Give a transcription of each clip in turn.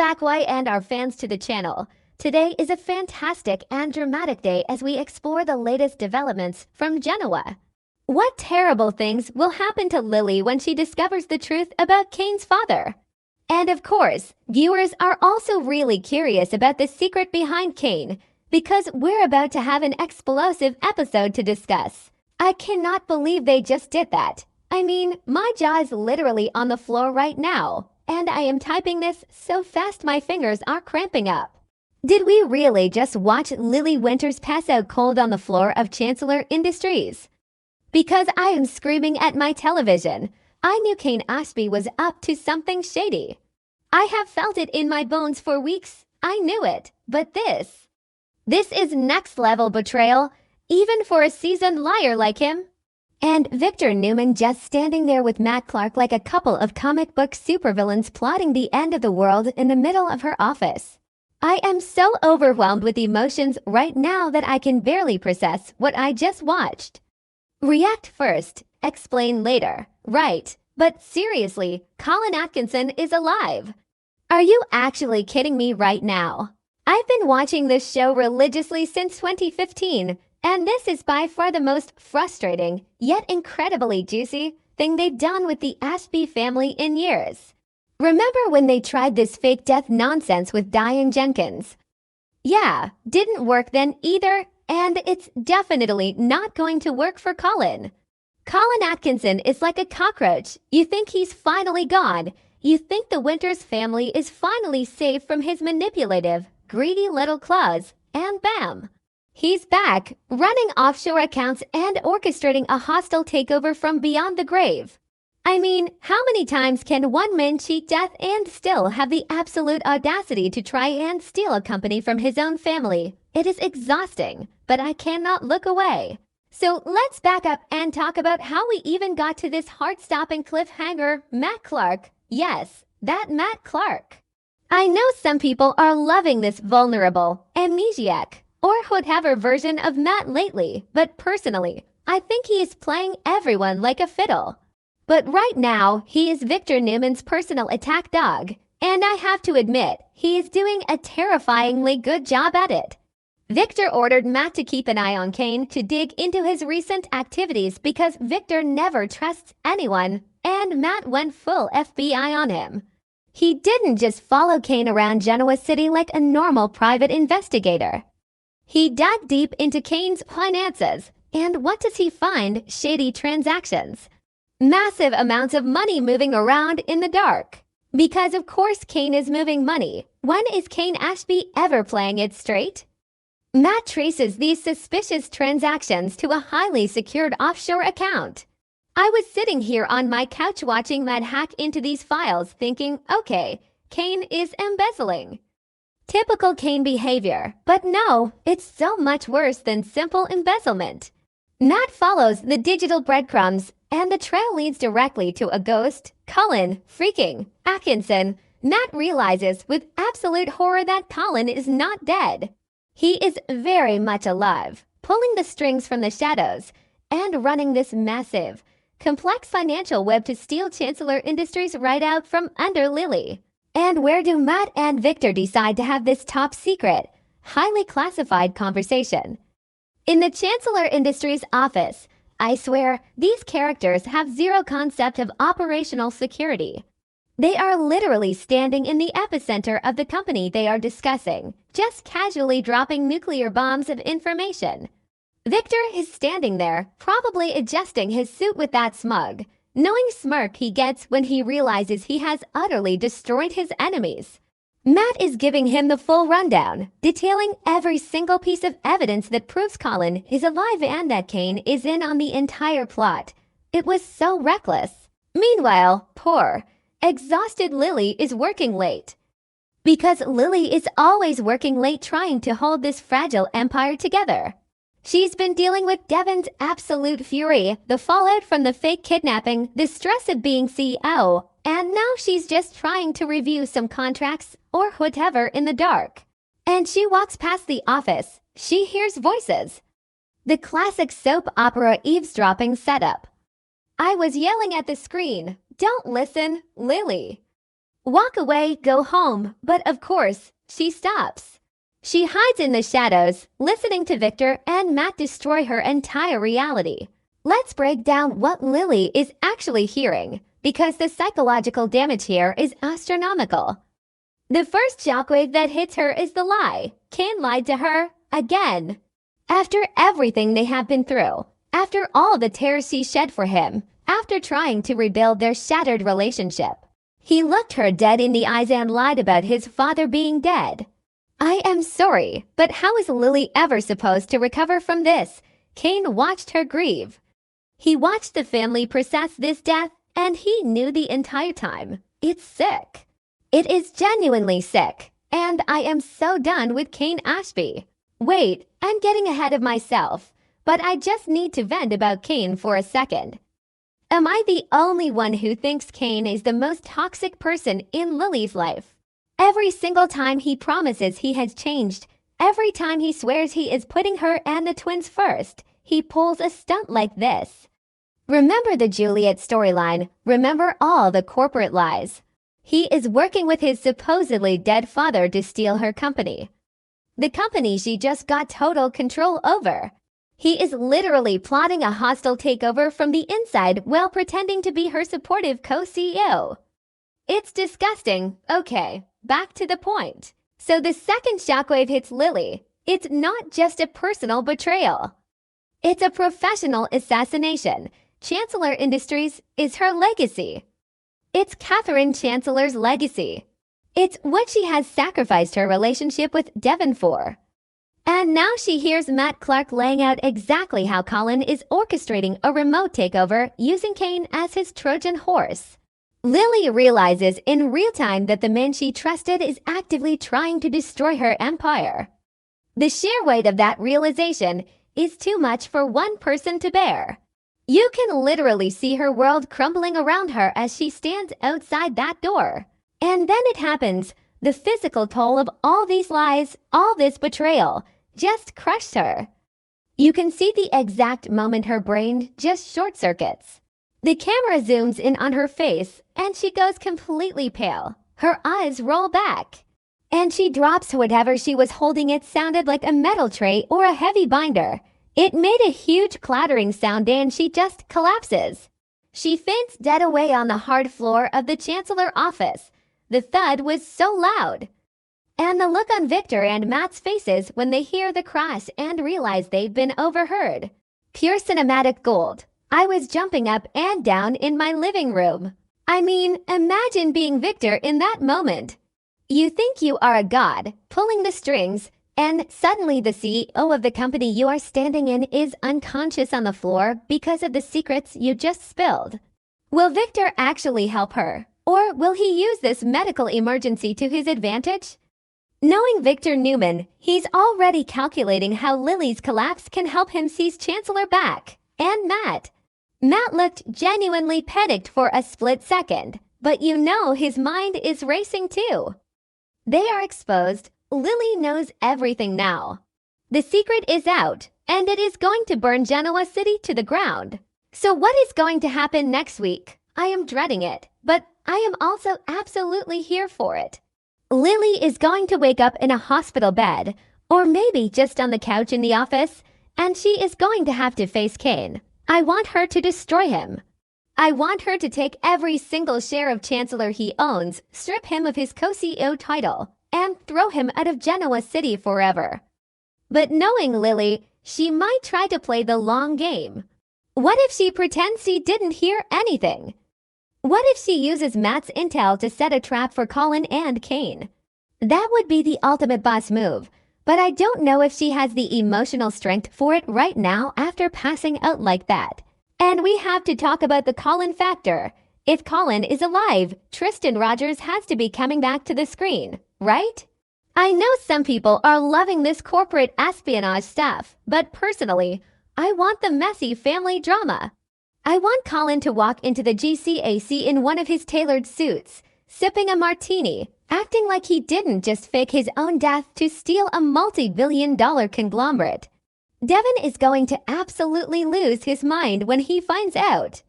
back, Y, and our fans to the channel. Today is a fantastic and dramatic day as we explore the latest developments from Genoa. What terrible things will happen to Lily when she discovers the truth about Kane's father? And of course, viewers are also really curious about the secret behind Kane, because we're about to have an explosive episode to discuss. I cannot believe they just did that. I mean, my jaw is literally on the floor right now, and I am typing this so fast my fingers are cramping up. Did we really just watch Lily Winters pass out cold on the floor of Chancellor Industries? Because I am screaming at my television. I knew Kane Ashby was up to something shady. I have felt it in my bones for weeks. I knew it, but this is next level betrayal, even for a seasoned liar like him. And Victor Newman just standing there with Matt Clark like a couple of comic book supervillains plotting the end of the world in the middle of her office. I am so overwhelmed with emotions right now that I can barely process what I just watched. React first, explain later. Right, but seriously, Colin Atkinson is alive. Are you actually kidding me right now? I've been watching this show religiously since 2015. And this is by far the most frustrating, yet incredibly juicy, thing they've done with the Ashby family in years. Remember when they tried this fake death nonsense with Diane Jenkins? Yeah, didn't work then either, and it's definitely not going to work for Colin. Colin Atkinson is like a cockroach. You think he's finally gone. You think the Winters family is finally safe from his manipulative, greedy little claws, and bam! He's back, running offshore accounts and orchestrating a hostile takeover from beyond the grave. I mean, how many times can one man cheat death and still have the absolute audacity to try and steal a company from his own family? It is exhausting, but I cannot look away. So let's back up and talk about how we even got to this heart-stopping cliffhanger. Matt Clark. Yes, that Matt Clark. I know some people are loving this vulnerable, amnesiac, or whatever version of Matt lately, but personally, I think he is playing everyone like a fiddle. But right now, he is Victor Newman's personal attack dog, and I have to admit, he is doing a terrifyingly good job at it. Victor ordered Matt to keep an eye on Kane to dig into his recent activities because Victor never trusts anyone, and Matt went full FBI on him. He didn't just follow Kane around Genoa City like a normal private investigator. He dug deep into Kane's finances, and what does he find? Shady transactions. Massive amounts of money moving around in the dark. Because of course Kane is moving money. When is Kane Ashby ever playing it straight? Matt traces these suspicious transactions to a highly secured offshore account. I was sitting here on my couch watching Matt hack into these files thinking, okay, Kane is embezzling. Typical Kane behavior, but no, it's so much worse than simple embezzlement. Matt follows the digital breadcrumbs, and the trail leads directly to a ghost, Colin, freaking Atkinson. Matt realizes with absolute horror that Colin is not dead. He is very much alive, pulling the strings from the shadows, and running this massive, complex financial web to steal Chancellor Industries right out from under Lily. And where do Matt and Victor decide to have this top secret, highly classified conversation? In the Chancellor Industries office. I swear, these characters have zero concept of operational security. They are literally standing in the epicenter of the company they are discussing, just casually dropping nuclear bombs of information. Victor is standing there, probably adjusting his suit with that smug, knowing smirk he gets when he realizes he has utterly destroyed his enemies. Matt is giving him the full rundown, detailing every single piece of evidence that proves Colin is alive and that Kane is in on the entire plot. It was so reckless. Meanwhile, poor, exhausted Lily is working late. Because Lily is always working late trying to hold this fragile empire together. She's been dealing with Devon's absolute fury, the fallout from the fake kidnapping, the stress of being CEO, and now she's just trying to review some contracts or whatever in the dark. And she walks past the office. She hears voices. The classic soap opera eavesdropping setup. I was yelling at the screen, "Don't listen, Lily." walk away, go home, but of course, she stops. She hides in the shadows, listening to Victor and Matt destroy her entire reality. Let's break down what Lily is actually hearing, because the psychological damage here is astronomical. The first shockwave that hits her is the lie. Kane lied to her, again. After everything they have been through, after all the tears she shed for him, after trying to rebuild their shattered relationship, he looked her dead in the eyes and lied about his father being dead. I am sorry, but how is Lily ever supposed to recover from this? Kane watched her grieve. He watched the family process this death, and he knew the entire time. It's sick. It is genuinely sick, and I am so done with Kane Ashby. Wait, I'm getting ahead of myself, but I just need to vent about Kane for a second. Am I the only one who thinks Kane is the most toxic person in Lily's life? Every single time he promises he has changed, every time he swears he is putting her and the twins first, he pulls a stunt like this. Remember the Juliet storyline, remember all the corporate lies. He is working with his supposedly dead father to steal her company. The company she just got total control over. He is literally plotting a hostile takeover from the inside while pretending to be her supportive co-CEO. It's disgusting. Okay, back to the point. So the second shockwave hits Lily. It's not just a personal betrayal. It's a professional assassination. Chancellor Industries is her legacy. It's Katherine Chancellor's legacy. It's what she has sacrificed her relationship with Devon for. And now she hears Matt Clark laying out exactly how Colin is orchestrating a remote takeover using Kane as his Trojan horse. Lily realizes in real time that the man she trusted is actively trying to destroy her empire. The sheer weight of that realization is too much for one person to bear. You can literally see her world crumbling around her as she stands outside that door. And then it happens. The physical toll of all these lies, all this betrayal, just crushed her. You can see the exact moment her brain just short-circuits. The camera zooms in on her face, and she goes completely pale. Her eyes roll back. And she drops whatever she was holding. It sounded like a metal tray or a heavy binder. It made a huge clattering sound and she just collapses. She faints dead away on the hard floor of the Chancellor office. The thud was so loud. And the look on Victor and Matt's faces when they hear the crash and realize they've been overheard. Pure cinematic gold. I was jumping up and down in my living room. I mean, imagine being Victor in that moment. You think you are a god, pulling the strings, and suddenly the CEO of the company you are standing in is unconscious on the floor because of the secrets you just spilled. Will Victor actually help her, or will he use this medical emergency to his advantage? Knowing Victor Newman, he's already calculating how Lily's collapse can help him seize Chancellor back. And Matt. Matt looked genuinely panicked for a split second, but you know his mind is racing too. They are exposed. Lily knows everything now. The secret is out, and it is going to burn Genoa City to the ground. So what is going to happen next week? I am dreading it, but I am also absolutely here for it. Lily is going to wake up in a hospital bed, or maybe just on the couch in the office, and she is going to have to face Kane. I want her to destroy him. I want her to take every single share of Chancellor he owns, strip him of his co-CEO title, and throw him out of Genoa City forever. But knowing Lily, she might try to play the long game. What if she pretends she didn't hear anything? What if she uses Matt's intel to set a trap for Colin and Kane? That would be the ultimate boss move, but I don't know if she has the emotional strength for it right now after passing out like that. And we have to talk about the Colin factor. If Colin is alive, Tristan Rogers has to be coming back to the screen, right? I know some people are loving this corporate espionage stuff, but personally, I want the messy family drama. I want Colin to walk into the GCAC in one of his tailored suits, sipping a martini, acting like he didn't just fake his own death to steal a multi-billion-dollar conglomerate. Devon is going to absolutely lose his mind when he finds out.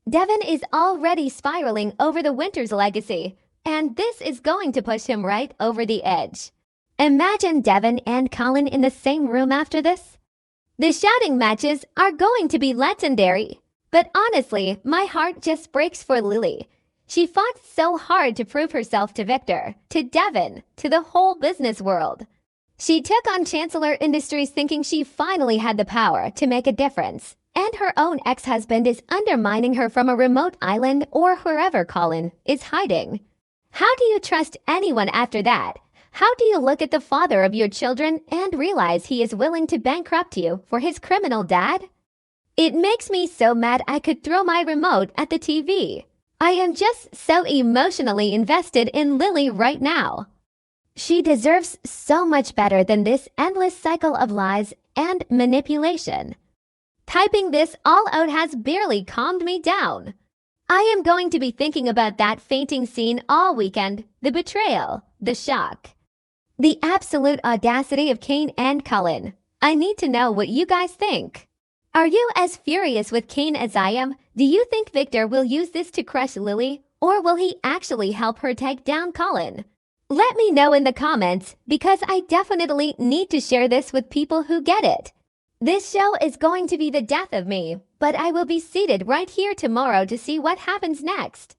Devon is already spiraling over the Winters legacy, and this is going to push him right over the edge. Imagine Devin and Colin in the same room after this. The shouting matches are going to be legendary. But honestly, my heart just breaks for Lily. She fought so hard to prove herself to Victor, to Devin, to the whole business world. She took on Chancellor Industries thinking she finally had the power to make a difference, and her own ex-husband is undermining her from a remote island or wherever Colin is hiding. How do you trust anyone after that? How do you look at the father of your children and realize he is willing to bankrupt you for his criminal dad? It makes me so mad I could throw my remote at the TV. I am just so emotionally invested in Lily right now. She deserves so much better than this endless cycle of lies and manipulation. Typing this all out has barely calmed me down. I am going to be thinking about that fainting scene all weekend, the betrayal, the shock. The absolute audacity of Kane and Colin. I need to know what you guys think. Are you as furious with Kane as I am? Do you think Victor will use this to crush Lily, or will he actually help her take down Colin? Let me know in the comments, because I definitely need to share this with people who get it. This show is going to be the death of me, but I will be seated right here tomorrow to see what happens next.